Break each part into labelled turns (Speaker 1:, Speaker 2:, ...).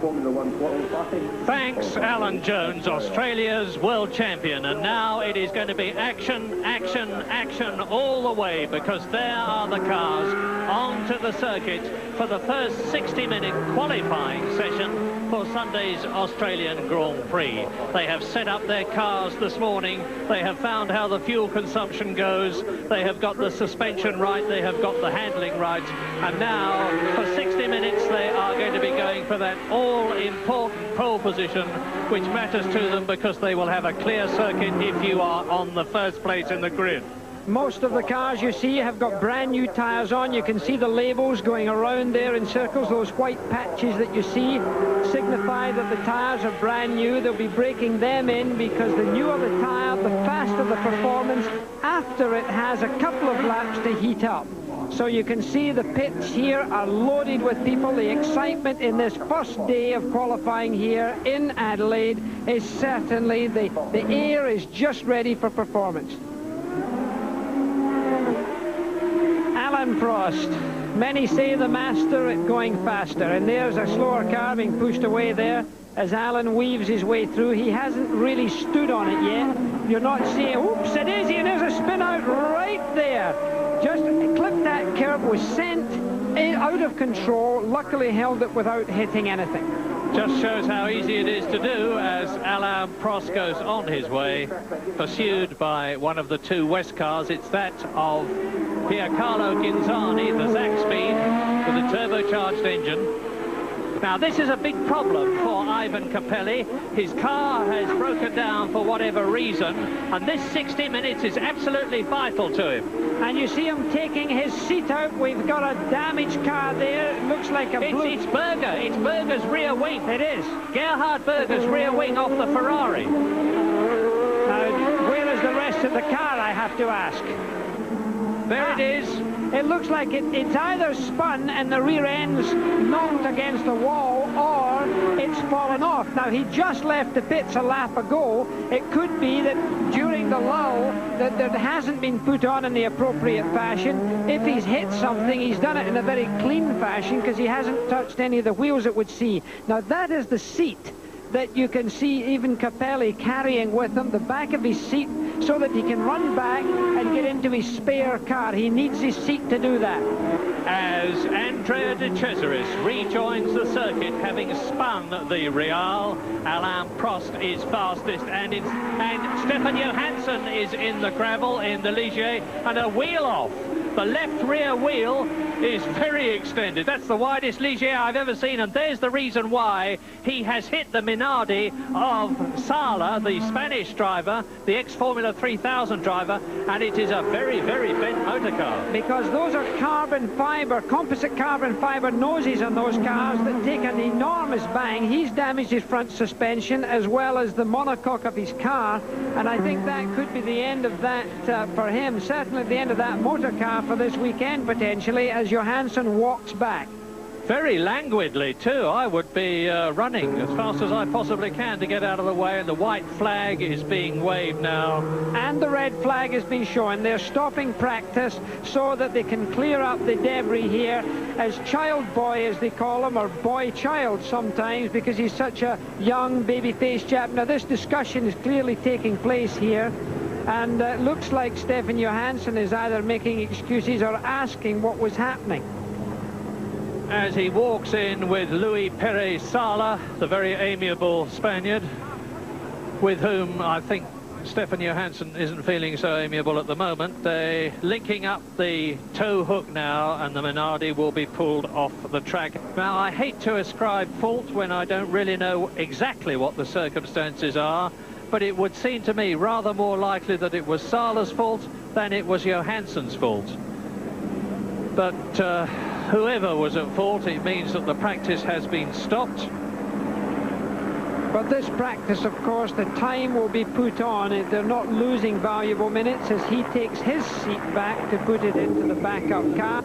Speaker 1: Formula One qualifying.
Speaker 2: Thanks, Alan Jones, Australia's world champion. And now it is going to be action, action, action all the way, because there are the cars onto the circuit for the first 60-minute qualifying session for Sunday's Australian Grand Prix. They have set up their cars this morning. They have found how the fuel consumption goes. They have got the suspension right. They have got the handling right. And now, for 60 minutes, they are going to be going for that all-important pole position, which matters to them because they will have a clear circuit if you are on the first place in the grid.
Speaker 3: Most of the cars you see have got brand new tyres on. You can see the labels going around there in circles. Those white patches that you see signify that the tyres are brand new. They'll be breaking them in because the newer the tyre, the faster the performance after it has a couple of laps to heat up. So you can see the pits here are loaded with people. The excitement in this first day of qualifying here in Adelaide is certainly, the air is just ready for performance. Alan Prost, many say the master at going faster, and there's a slower car being pushed away there as Alan weaves his way through. He hasn't really stood on it yet. You're not seeing, oops, it is, and there's a spin out right there. Just clipped that curb, was sent out of control, luckily held it without hitting anything.
Speaker 2: Just shows how easy it is to do as Alain Prost goes on his way, pursued by one of the two West cars. It's that of Piercarlo Ghinzani, the Zach Speed, with a turbocharged engine. Now, this is a big problem for Ivan Capelli. His car has broken down for whatever reason, and this 60 minutes is absolutely vital to him.
Speaker 3: And you see him taking his seat out. We've got a damaged car there. It looks like a blue...
Speaker 2: It's Berger. It's Berger's rear wing.
Speaker 3: It is.
Speaker 2: Gerhard Berger's rear wing off the Ferrari.
Speaker 3: Now, where is the rest of the car, I have to ask?
Speaker 2: There it is.
Speaker 3: It looks like it's either spun and the rear end's knocked against the wall, or it's fallen off. Now, he just left the pits a lap ago. It could be that during the lull that it hasn't been put on in the appropriate fashion. If he's hit something, he's done it in a very clean fashion because he hasn't touched any of the wheels, it would see. Now, that is the seat that you can see even Capelli carrying with him, the back of his seat, so that he can run back and get into his spare car. He needs his seat to do that.
Speaker 2: As Andrea De Cesaris rejoins the circuit, having spun the Real, Alain Prost is fastest, and Stefan Johansson is in the gravel, in the Ligier, and a wheel off. The left rear wheel is very extended. That's the widest Ligier I've ever seen, and there's the reason why he has hit the Minardi of Sala, the Spanish driver, the ex-Formula 3000 driver, and it is a very, very bent motor car.
Speaker 3: Because those are carbon fibre, composite carbon fibre noses on those cars that take an enormous bang. He's damaged his front suspension as well as the monocoque of his car, and I think that could be the end of that for him. Certainly the end of that motor car for this weekend, potentially, as Johansson walks back.
Speaker 2: Very languidly, too. I would be running as fast as I possibly can to get out of the way, and the white flag is being waved now.
Speaker 3: And the red flag has been shown. They're stopping practice so that they can clear up the debris here, as Child Boy, as they call him, or Boy Child sometimes, because he's such a young, baby-faced chap. Now, this discussion is clearly taking place here, and it looks like Stefan Johansson is either making excuses or asking what was happening.
Speaker 2: As he walks in with Luis Perez Sala, the very amiable Spaniard, with whom I think Stefan Johansson isn't feeling so amiable at the moment. They're linking up the tow hook now, and the Minardi will be pulled off the track. Now, I hate to ascribe fault when I don't really know exactly what the circumstances are, but it would seem to me rather more likely that it was Sala's fault than it was Johansson's fault. But whoever was at fault, it means that the practice has been stopped.
Speaker 3: But this practice, of course, the time will be put on. They're not losing valuable minutes as he takes his seat back to put it into the backup car.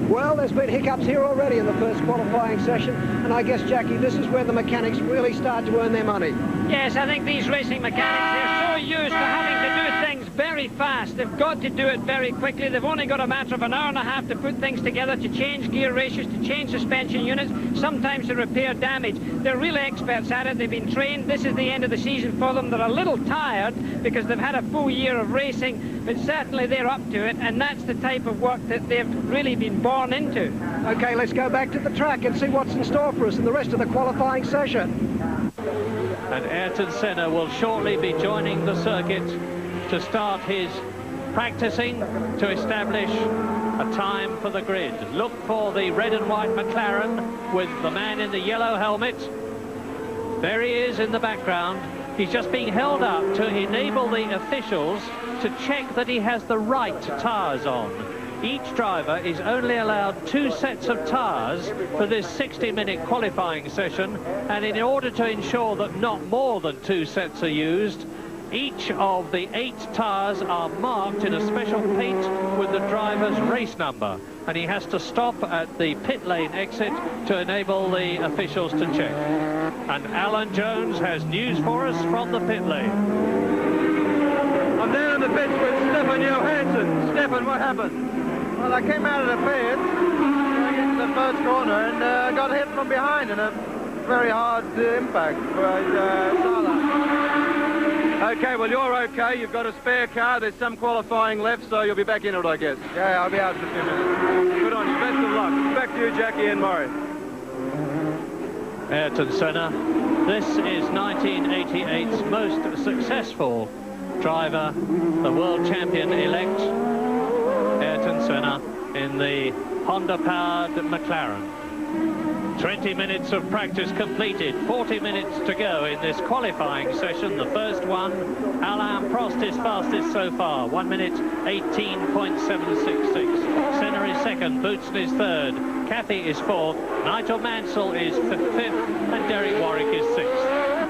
Speaker 3: Well, there's been hiccups here already in the first qualifying session, and I guess, Jackie, this is where the mechanics really start to earn their money.
Speaker 4: Yes, I think these racing mechanics, they're so used to having to do things
Speaker 3: very fast. They've got to do it very quickly. They've only got a matter of an hour and a half to put things together, to change gear ratios, to change suspension units, sometimes to repair damage. They're really experts at it. They've been trained. This is the end of the season for them. They're a little tired because they've had a full year of racing, but certainly they're up to it, and that's the type of work that they've really been born into.
Speaker 4: Okay, let's go back to the track and see what's in store for us in the rest of the qualifying session.
Speaker 2: And Ayrton Senna will shortly be joining the circuit to start his practicing to establish a time for the grid. Look for the red and white McLaren with the man in the yellow helmet. There he is in the background. He's just being held up to enable the officials to check that he has the right tyres on. Each driver is only allowed 2 sets of tyres for this 60-minute qualifying session, and in order to ensure that not more than 2 sets are used, each of the 8 tyres are marked in a special paint with the driver's race number, and he has to stop at the pit lane exit to enable the officials to check. And Alan Jones has news for us from the pit lane.
Speaker 5: I'm down in the pits with Stefan Johansson. Stefan, what happened? Well, I came out of the pit, into the first corner, and got hit from behind in a very hard impact by Sala. Okay, well, you're okay. You've got a spare car. There's some qualifying left, so you'll be back in it, I guess. Yeah, I'll be out in a few minutes. Good on you. Best of luck. Back to you, Jackie and Murray.
Speaker 2: Ayrton Senna. This is 1988's most successful driver, the world champion-elect, Ayrton Senna, in the Honda-powered McLaren. 20 minutes of practice completed, 40 minutes to go in this qualifying session. The first one, Alain Prost is fastest so far, 1 minute 18.766. Senna is second, Boutsen is third, Cathy is fourth, Nigel Mansell is fifth, and Derek Warwick is sixth.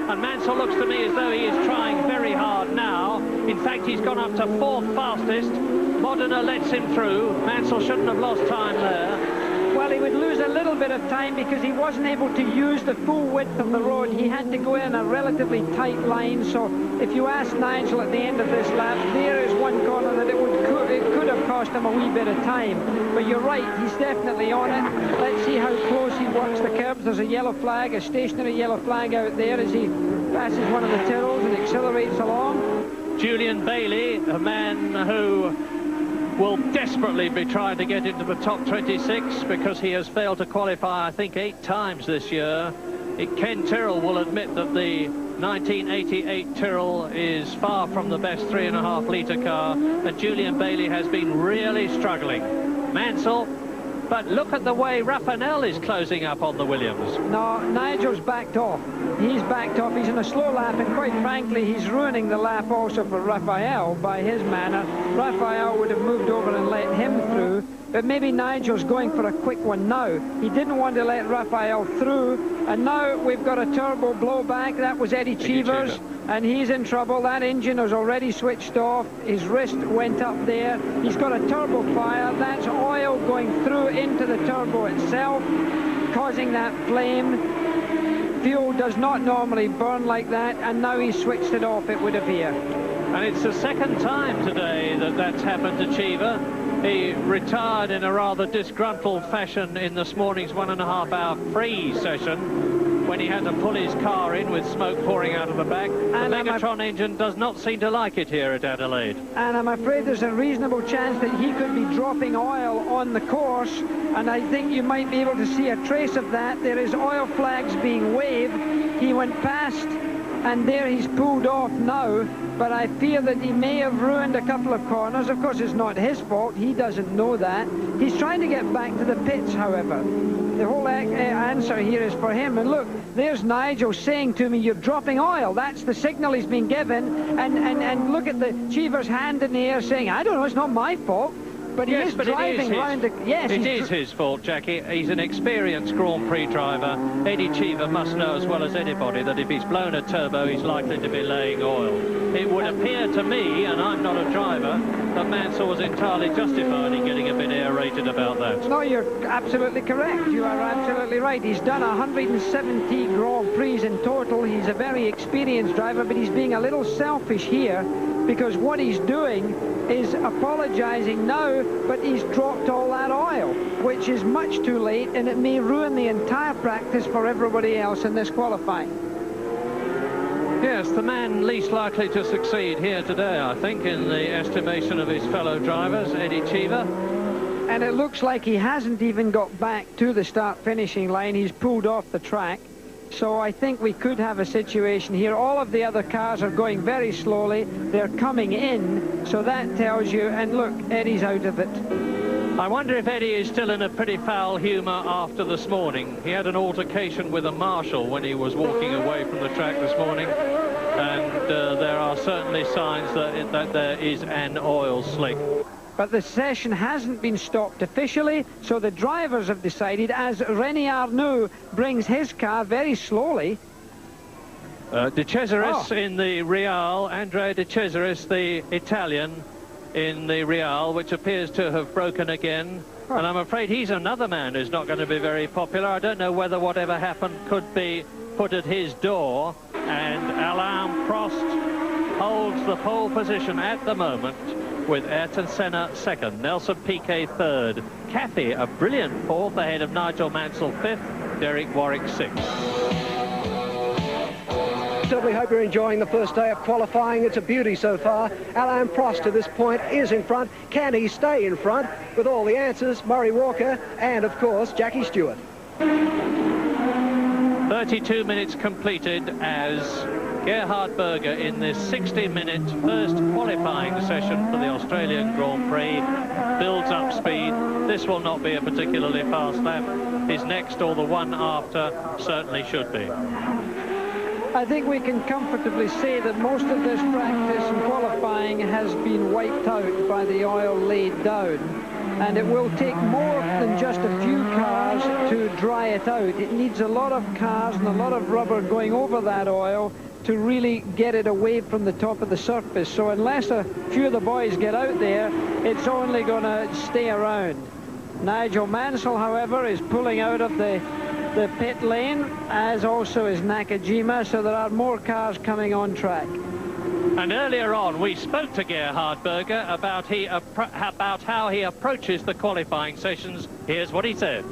Speaker 2: And Mansell looks to me as though he is trying very hard now. In fact, he's gone up to fourth fastest. Modena lets him through. Mansell shouldn't have lost time there.
Speaker 3: Well, he would lose a little bit of time because he wasn't able to use the full width of the road. He had to go in a relatively tight line. So if you ask Nigel at the end of this lap, there is one corner that it could have cost him a wee bit of time. But you're right, he's definitely on it. Let's see how close he works the curbs. There's a yellow flag, a stationary yellow flag out there as he passes one of the Tyrrells and accelerates along.
Speaker 2: Julian Bailey, a man who will desperately be trying to get into the top 26 because he has failed to qualify, I think, 8 times this year. Ken Tyrrell will admit that the 1988 Tyrrell is far from the best 3.5 litre car, and Julian Bailey has been really struggling. Mansell, but look at the way Raphael is closing up on the Williams.
Speaker 3: No, Nigel's backed off. He's backed off. He's in a slow lap, and quite frankly, he's ruining the lap also for Raphael by his manner. Raphael would have moved over and let him through, but maybe Nigel's going for a quick one now. He didn't want to let Raphael through, and now we've got a turbo blowback. That was Eddie Cheevers, and he's in trouble. That engine has already switched off. His wrist went up there. He's got a turbo fire. That's oil going through into the turbo itself, causing that flame. Fuel does not normally burn like that, and now he's switched it off, it would appear.
Speaker 2: And it's the second time today that that's happened to Cheever. He retired in a rather disgruntled fashion in this morning's 1.5-hour free session when he had to pull his car in with smoke pouring out of the back. The Megatron engine does not seem to like it here at Adelaide.
Speaker 3: And I'm afraid there's a reasonable chance that he could be dropping oil on the course, and I think you might be able to see a trace of that. There is oil flags being waved. He went past, and there he's pulled off now, but I fear that he may have ruined a couple of corners. Of course, it's not his fault. He doesn't know that. He's trying to get back to the pits, however. The whole answer here is for him. And look, there's Nigel saying to me, you're dropping oil. That's the signal he's been given. And look at the Cheever's hand in the air saying, I don't know, it's not my fault. But he is driving round the... Yes,
Speaker 2: it is his fault, Jackie. He's an experienced Grand Prix driver. Eddie Cheever must know as well as anybody that if he's blown a turbo, he's likely to be laying oil. It would appear to me, and I'm not a driver, that Mansell was entirely justified in getting a bit aerated about that.
Speaker 3: No, you're absolutely correct. You are absolutely right. He's done 170 Grand Prix in total. He's a very experienced driver, but he's being a little selfish here because what he's doing is apologising now, but he's dropped all that oil, which is much too late, and it may ruin the entire practice for everybody else in this qualifying.
Speaker 2: Yes, the man least likely to succeed here today, I think, in the estimation of his fellow drivers, Eddie Cheever.
Speaker 3: And it looks like he hasn't even got back to the start-finishing line. He's pulled off the track. So I think we could have a situation here. All of the other cars are going very slowly. They're coming in, so that tells you, and look, Eddie's out of it.
Speaker 2: I wonder if Eddie is still in a pretty foul humour after this morning. He had an altercation with a marshal when he was walking away from the track this morning, and there are certainly signs that there is an oil slick.
Speaker 3: But the session hasn't been stopped officially, so the drivers have decided, as René Arnoux brings his car very slowly.
Speaker 2: De Cesaris in the Real, Andrea De Cesaris, the Italian, in the Real, which appears to have broken again. And I'm afraid he's another man who's not going to be very popular. I don't know whether whatever happened could be put at his door. And Alain Prost holds the pole position at the moment, with Ayrton Senna second, Nelson Piquet third, Cathy a brilliant fourth ahead of Nigel Mansell fifth, Derek Warwick sixth.
Speaker 4: Certainly hope you're enjoying the first day of qualifying. It's a beauty so far. Alain Prost to this point is in front. Can he stay in front? With all the answers, Murray Walker and, of course, Jackie Stewart.
Speaker 2: 32 minutes completed as Gerhard Berger in this 60-minute first qualifying session for the Australian Grand Prix builds up speed. This will not be a particularly fast lap. His next, or the one after, certainly should be.
Speaker 3: I think we can comfortably say that most of this practice and qualifying has been wiped out by the oil laid down. And it will take more than just a few cars to dry it out. It needs a lot of cars and a lot of rubber going over that oil to really get it away from the top of the surface. So unless a few of the boys get out there, it's only going to stay around. Nigel Mansell, however, is pulling out of the pit lane, as also is Nakajima, so there are more cars coming on track.
Speaker 2: And earlier on, we spoke to Gerhard Berger about how he approaches the qualifying sessions. Here's what he said.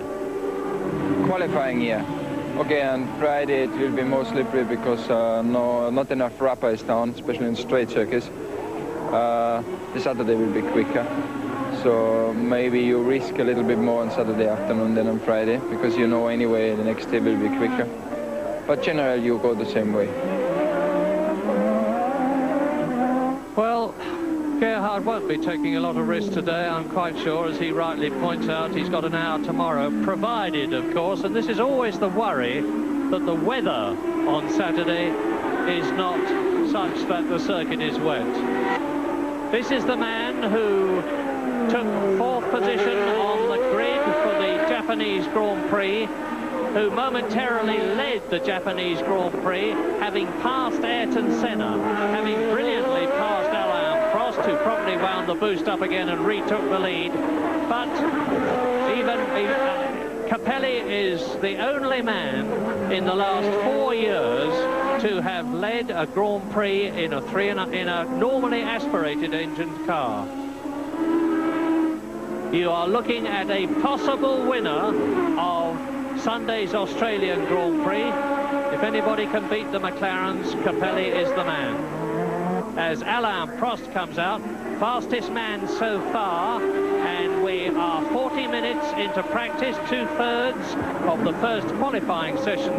Speaker 6: Qualifying, yeah. Okay, on Friday it will be more slippery because not enough rubber is down, especially in straight circuits. The Saturday will be quicker. So maybe you risk a little bit more on Saturday afternoon than on Friday, because you know anyway the next day will be quicker. But generally you go the same way.
Speaker 2: Well, Gerhard won't be taking a lot of risks today, I'm quite sure. As he rightly points out, he's got an hour tomorrow, provided, of course, and this is always the worry, that the weather on Saturday is not such that the circuit is wet. This is the man who took fourth position on the grid for the Japanese Grand Prix, who momentarily led the Japanese Grand Prix, having passed Ayrton Senna, having brilliantly passed Alain Prost, who promptly wound the boost up again and retook the lead. But even Capelli is the only man in the last 4 years to have led a Grand Prix in a normally aspirated engined car. You are looking at a possible winner of Sunday's Australian Grand Prix. If anybody can beat the McLarens, Capelli is the man. As Alain Prost comes out, fastest man so far, and we are 40 minutes into practice. 2/3 of the first qualifying session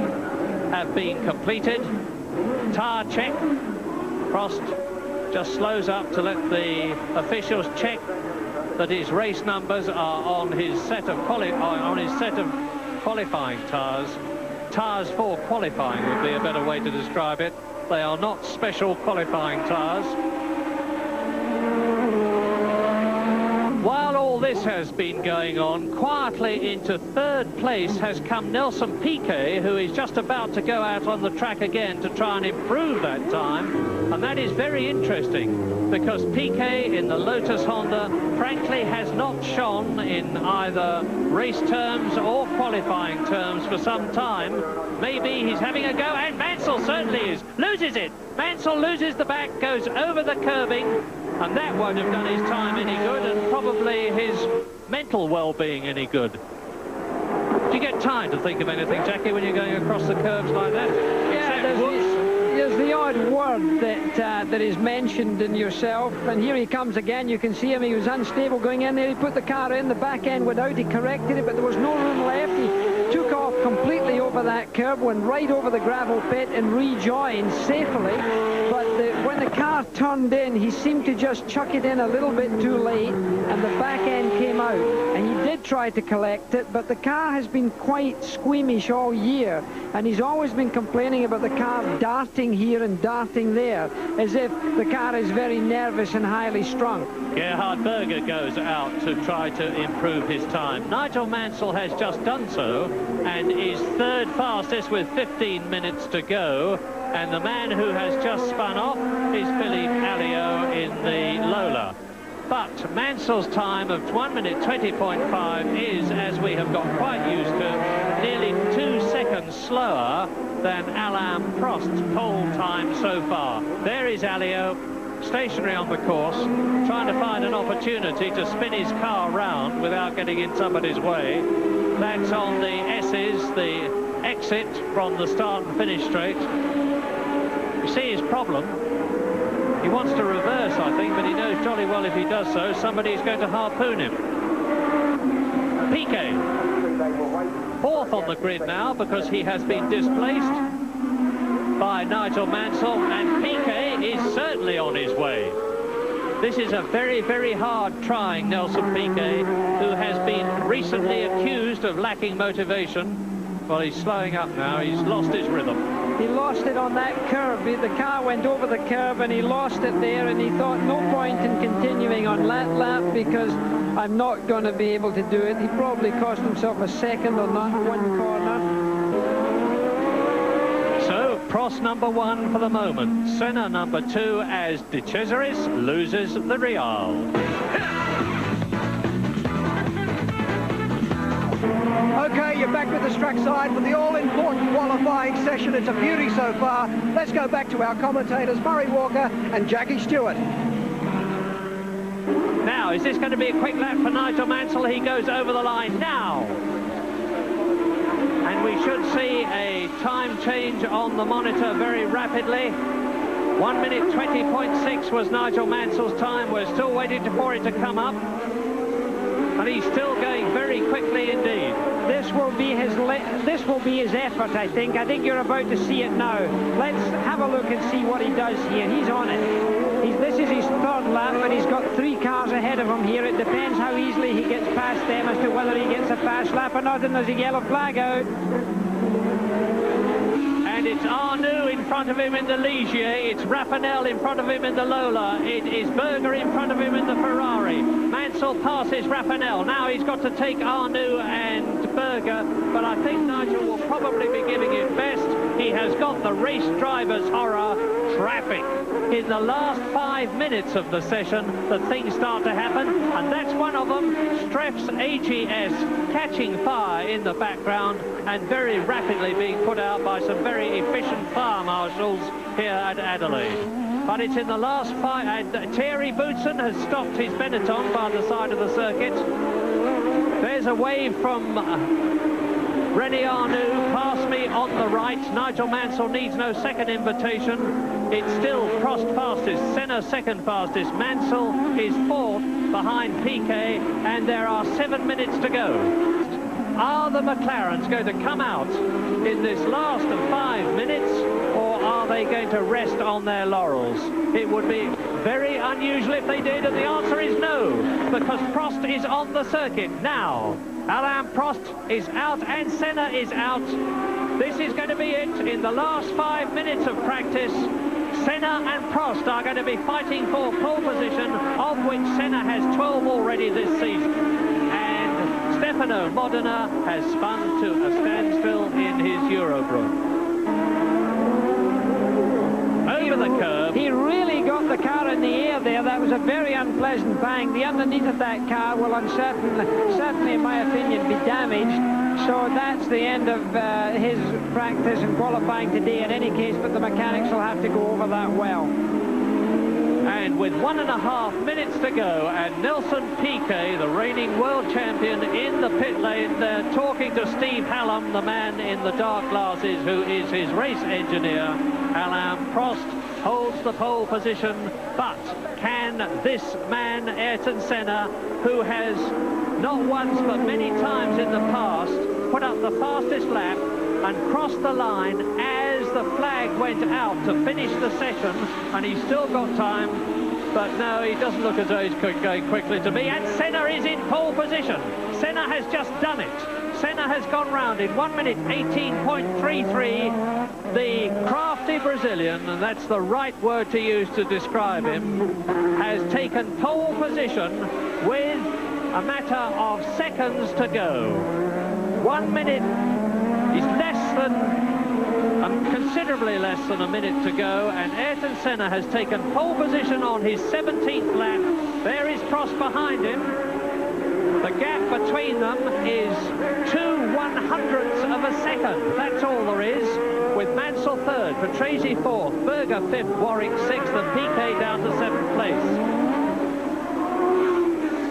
Speaker 2: have been completed. Tyre check. Prost just slows up to let the officials check that his race numbers are on his set of qualifying tyres. Tyres for qualifying would be a better way to describe it. They are not special qualifying tyres. While all this has been going on, quietly into third place has come Nelson Piquet, who is just about to go out on the track again to try and improve that time. And that is very interesting, because Piquet in the Lotus Honda, frankly, has not shone in either race terms or qualifying terms for some time. Maybe he's having a go, and Mansell certainly is. Loses it. Mansell loses the back, goes over the curbing, and that won't have done his time any good, and probably his mental well-being any good. Do you get time to think of anything, Jackie, when you're going across the curbs like that?
Speaker 3: Yeah, there's the odd word that is mentioned in yourself, and here he comes again. You can see him. He was unstable going in there. He put the car in, the back end went out. He corrected it, but there was no room left. He took off completely over that curb, went right over the gravel pit and rejoined safely. But when the car turned in, he seemed to just chuck it in a little bit too late, and the back end came out. And he did try to collect it, but the car has been quite squeamish all year, and he's always been complaining about the car darting here and darting there, as if the car is very nervous and highly strung.
Speaker 2: Gerhard Berger goes out to try to improve his time. Nigel Mansell has just done so and is third fastest with 15 minutes to go. And the man who has just spun off is Philippe Alliot in the Lola. But Mansell's time of 1 minute 20.5 is, as we have got quite used to, nearly 2 seconds slower than Alain Prost's pole time so far. There is Alliot, stationary on the course, trying to find an opportunity to spin his car round without getting in somebody's way. That's on the S's, the exit from the start and finish straight. You see his problem. He wants to reverse, I think, but he knows jolly well if he does so, somebody's going to harpoon him. Piquet, fourth on the grid now, because he has been displaced by Nigel Mansell, and Piquet is certainly on his way. This is a very, very hard trying Nelson Piquet, who has been recently accused of lacking motivation. Well, he's slowing up now. He's lost his rhythm.
Speaker 3: He lost it on that curve. The car went over the curve and he lost it there, and he thought no point in continuing on that lap because I'm not going to be able to do it. He probably cost himself a second on that one corner.
Speaker 2: So, Prost number 1 for the moment. Senna number 2 as De Cesaris loses the Real.
Speaker 4: Okay, you're back with the track side for the all-important qualifying session. It's a beauty so far. Let's go back to our commentators, Murray Walker and Jackie Stewart.
Speaker 2: Now, is this going to be a quick lap for Nigel Mansell? He goes over the line now. And we should see a time change on the monitor very rapidly. 1 minute 20.6 was Nigel Mansell's time. We're still waiting for it to come up. And he's still going very quickly indeed.
Speaker 3: This will be his effort, I think. I think you're about to see it now. Let's have a look and see what he does here. He's on it. This is his third lap, and he's got 3 cars ahead of him here. It depends how easily he gets past them as to whether he gets a fast lap or not, and there's a yellow flag out.
Speaker 2: And it's Arnoux in front of him in the Ligier. It's Raphael in front of him in the Lola. It is Berger in front of him in the Ferrari. Mansell passes Raphael. Now he's got to take Arnoux and Berger, but I think Nigel will probably be giving it best. He has got the race driver's horror, traffic. In the last 5 minutes of the session, the things start to happen, and that's one of them. Streff's AGS catching fire in the background and very rapidly being put out by some very efficient fire marshals here at Adelaide. But it's in the last 5, and Thierry Boutsen has stopped his Benetton by the side of the circuit. There's a wave from René Arnoux, pass me on the right. Nigel Mansell needs no second invitation. It's still Prost fastest, Senna second fastest. Mansell is 4th behind Piquet, and there are 7 minutes to go. Are the McLarens going to come out in this last of 5 minutes, or are they going to rest on their laurels? It would be very unusual if they did, and the answer is no, because Prost is on the circuit now. Alain Prost is out and Senna is out. This is going to be it in the last 5 minutes of practice. Senna and Prost are going to be fighting for pole position, of which Senna has 12 already this season. And Stefano Modena has spun to a standstill in his Eurobroom. over the curb.
Speaker 3: He really got the car in the air there. That was a very unpleasant bang. The underneath of that car will certainly, in my opinion, be damaged. So that's the end of his practice and qualifying today in any case, but the mechanics will have to go over that well.
Speaker 2: And with 1.5 minutes to go, and Nelson Piquet, the reigning world champion, in the pit lane, they're talking to Steve Hallam, the man in the dark glasses, who is his race engineer. Alain Prost holds the pole position, but can this man, Ayrton Senna, who has not once but many times in the past put up the fastest lap and crossed the line as the flag went out to finish the session, and he's still got time, but no, he doesn't look as though he's going quickly to me, and Senna is in pole position. Senna has just done it. Senna has gone round in 1 minute 18.33. The crafty Brazilian, and that's the right word to use to describe him, has taken pole position with a matter of seconds to go. 1 minute is considerably less than a minute to go, and Ayrton Senna has taken pole position on his 17th lap. There is Prost behind him. The gap between them is 2/100ths of a second. That's all there is, with Mansell third, Patrese fourth, Berger fifth, Warwick sixth, and Piquet down to 7th place.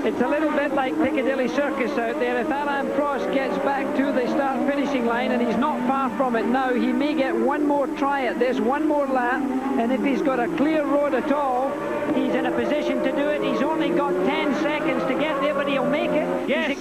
Speaker 3: It's a little bit like Piccadilly Circus out there. If Alain Prost gets back to the start-finishing line, and he's not far from it now, he may get one more try at this, one more lap, and if he's got a clear road at all, he's in a position to do it. He's only got 10 seconds to get there, but he'll make it.
Speaker 2: Yes,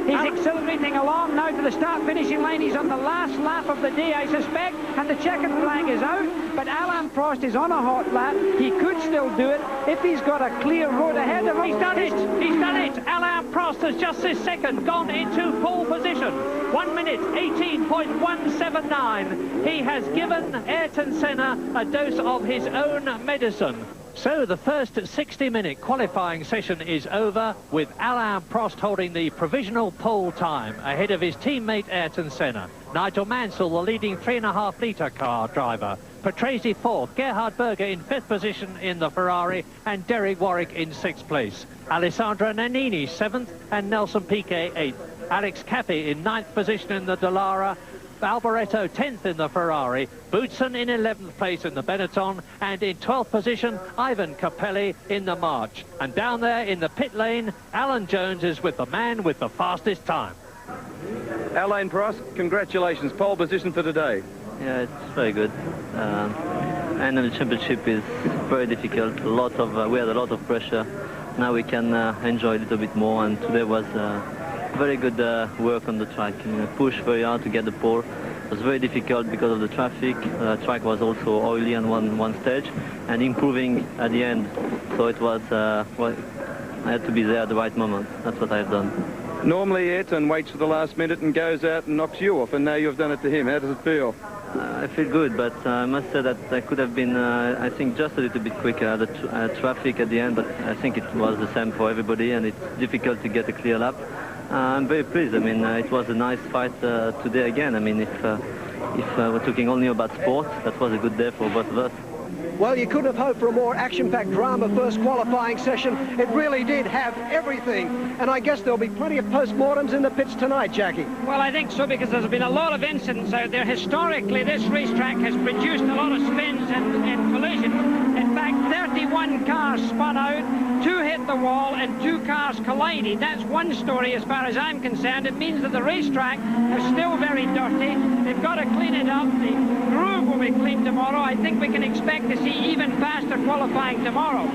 Speaker 3: He's accelerating along now to the start-finishing line. He's on the last lap of the day, I suspect, and the checkered flag is out. But Alain Prost is on a hot lap. He could still do it if he's got a clear road ahead of him.
Speaker 2: He's done it! He's done it! Alain Prost has just this second gone into pole position. 1 minute 18.179. He has given Ayrton Senna a dose of his own medicine. So the first 60-minute qualifying session is over, with Alain Prost holding the provisional pole time ahead of his teammate Ayrton Senna. Nigel Mansell, the leading 3.5-litre car driver. Patrese fourth, Gerhard Berger in 5th position in the Ferrari, and Derek Warwick in 6th place. Alessandro Nannini 7th, and Nelson Piquet 8th. Alex Cappy in 9th position in the Dallara. Alboreto 10th in the Ferrari, Boutsen in 11th place in the Benetton, and in 12th position, Ivan Capelli in the March. And down there in the pit lane, Alan Jones is with the man with the fastest time.
Speaker 5: Alain Prost, congratulations, pole position for today.
Speaker 7: Yeah, it's very good. And the championship is very difficult. We had a lot of pressure. Now we can enjoy a little bit more, and today was very good work on the track. Pushed very hard to get the pole. It was very difficult because of the traffic. The track was also oily on one stage, and improving at the end. So it was, well, I had to be there at the right moment. That's what I've done.
Speaker 5: Normally Ayrton waits for the last minute and goes out and knocks you off, and now you've done it to him. How does it feel?
Speaker 7: I feel good, but I must say that I could have been, I think, just a little bit quicker. The traffic at the end, but I think it was the same for everybody, and it's difficult to get a clear lap. I'm very pleased. I mean, it was a nice fight today again. I mean, if we're talking only about sport, that was a good day for both of us.
Speaker 4: Well, you couldn't have hoped for a more action-packed drama first qualifying session. It really did have everything. And I guess there'll be plenty of post-mortems in the pits tonight, Jackie.
Speaker 3: Well, I think so, because there's been a lot of incidents out there. Historically, this racetrack has produced a lot of spins and collisions. In fact, 31 cars spun out, 2 hit the wall, and 2 cars collided. That's one story as far as I'm concerned. It means that the racetrack is still very dirty. They've got to clean it up. The groove will be cleaned tomorrow. I think we can expect to see even faster qualifying tomorrow.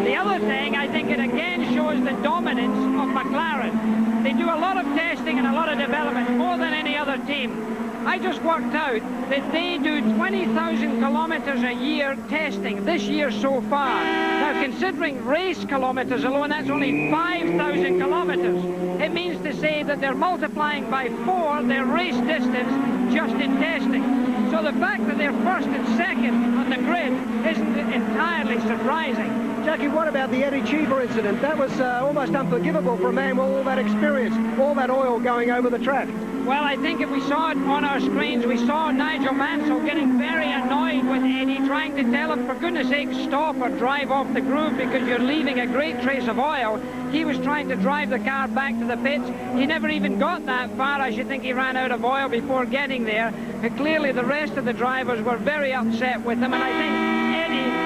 Speaker 3: The other thing, I think it again shows the dominance of McLaren. They do a lot of testing and a lot of development, more than any other team. I just worked out that they do 20,000 kilometers a year testing this year so far. Now, considering race kilometers alone, that's only 5,000 kilometers. It means to say that they're multiplying by 4 their race distance just in testing. So the fact that they're first and second on the grid isn't entirely surprising.
Speaker 4: Jackie, what about the Eddie Cheever incident? That was almost unforgivable for a man with all that experience, all that oil going over the track.
Speaker 3: Well, I think if we saw it on our screens, we saw Nigel Mansell getting very annoyed with Eddie, trying to tell him, for goodness sake, stop or drive off the groove because you're leaving a great trace of oil. He was trying to drive the car back to the pits. He never even got that far. I should think he ran out of oil before getting there. But clearly the rest of the drivers were very upset with him, and I think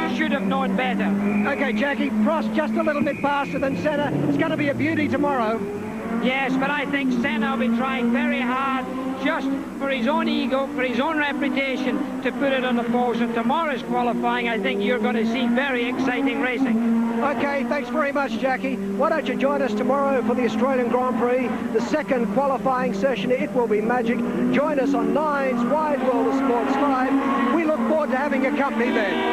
Speaker 3: Eddie should have known better.
Speaker 4: Okay, Jackie, Prost just a little bit faster than Senna. It's going to be a beauty tomorrow.
Speaker 3: Yes, but I think Senna will be trying very hard just for his own ego, for his own reputation, to put it on the pole. So tomorrow's qualifying, I think you're going to see very exciting racing.
Speaker 4: Okay, thanks very much, Jackie. Why don't you join us tomorrow for the Australian Grand Prix, the second qualifying session. It will be magic. Join us on 9's Wide World of Sports 5. We look forward to having your company then.